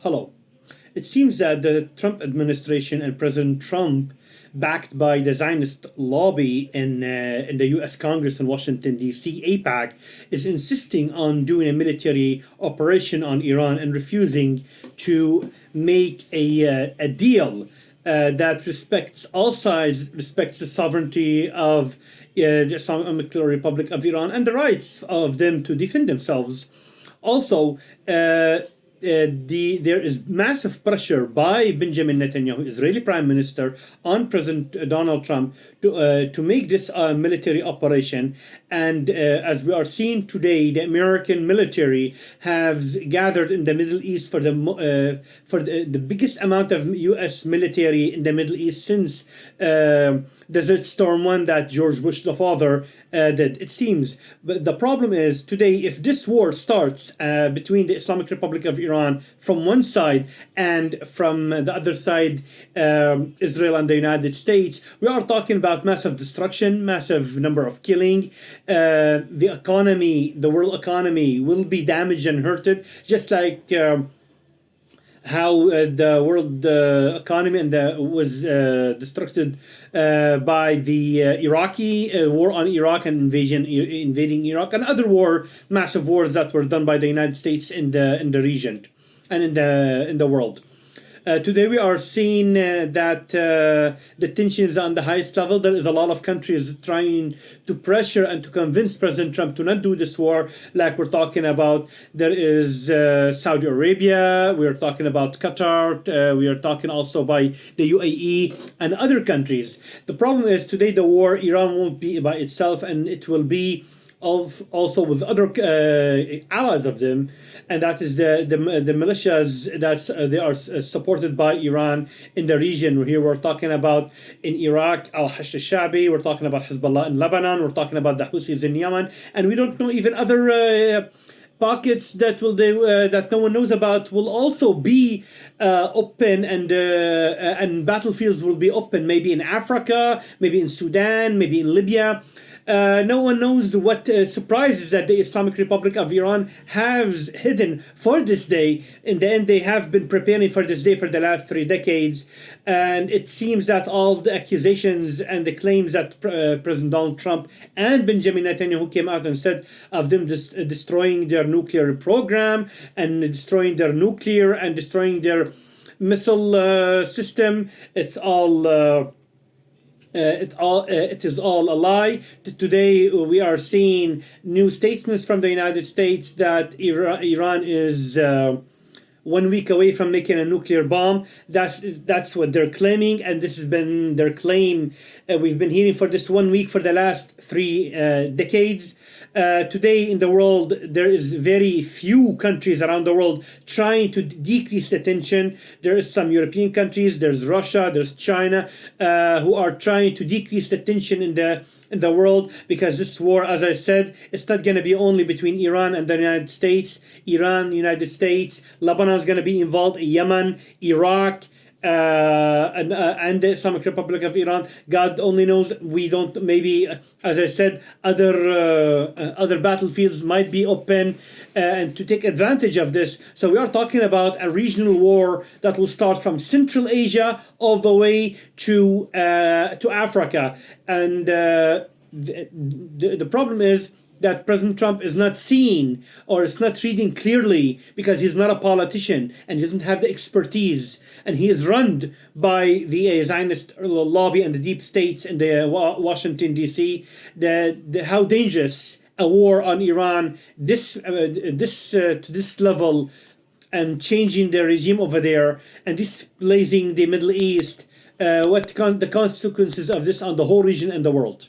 Hello. It seems that the Trump administration and President Trump, backed by the Zionist lobby in the U.S. Congress in Washington, D.C., AIPAC, is insisting on doing a military operation on Iran and refusing to make a deal that respects all sides, respects the sovereignty of the Islamic Republic of Iran and the rights of them to defend themselves. Also, there is massive pressure by Benjamin Netanyahu, Israeli Prime Minister, on President Donald Trump to make this military operation. And as we are seeing today, the American military has gathered in the Middle East for the biggest amount of U.S. military in the Middle East since Desert Storm 1 that George Bush the father did, it seems. But the problem is today, if this war starts between the Islamic Republic of Iran from one side and from the other side, Israel and the United States, we are talking about massive destruction, massive number of killing. The economy, the world economy will be damaged and hurted, just like how the world economy was destructed by the Iraqi war on Iraq and invading Iraq, and other massive wars that were done by the United States in the region and in the world. Today we are seeing that the tension is on the highest level. There is a lot of countries trying to pressure and to convince President Trump to not do this war, like we're talking about. There is Saudi Arabia, we are talking about Qatar, we are talking also by the UAE and other countries. The problem is today the war, Iran won't be by itself, and it will be also with other allies of them, and that is the militias they are supported by Iran in the region. Here we're talking about in Iraq al-Hashd al-Shabi, we're talking about Hezbollah in Lebanon, we're talking about the Houthis in Yemen, and we don't know even other pockets that that no one knows about will also be open, and battlefields will be open, maybe in Africa, maybe in Sudan, maybe in Libya. No one knows what surprises that the Islamic Republic of Iran has hidden for this day. In the end, they have been preparing for this day for the last 3 decades. And it seems that all the accusations and the claims that President Donald Trump and Benjamin Netanyahu came out and said of them destroying their nuclear program and destroying their nuclear and destroying their missile system, it is all a lie. Today we are seeing new statements from the United States that Iran is 1 week away from making a nuclear bomb. That's what they're claiming, and this has been their claim. We've been hearing for this 1 week for the last 3 decades. Today in the world, there is very few countries around the world trying to decrease the tension. There is some European countries, there's Russia, there's China, who are trying to decrease the tension in the world, because this war, as I said, it's not going to be only between Iran and the United States. Iran, United States, Lebanon is going to be involved, Yemen, Iraq, and the Islamic Republic of Iran. God only knows. We don't. Maybe, as I said, other battlefields might be open, and to take advantage of this. So we are talking about a regional war that will start from Central Asia all the way to Africa, and the problem is that President Trump is not seeing or is not reading clearly, because he's not a politician and he doesn't have the expertise, and he is run by the Zionist lobby and the deep states in the Washington D.C. How dangerous a war on Iran to this level, and changing the regime over there and displacing the Middle East. What the consequences of this on the whole region and the world?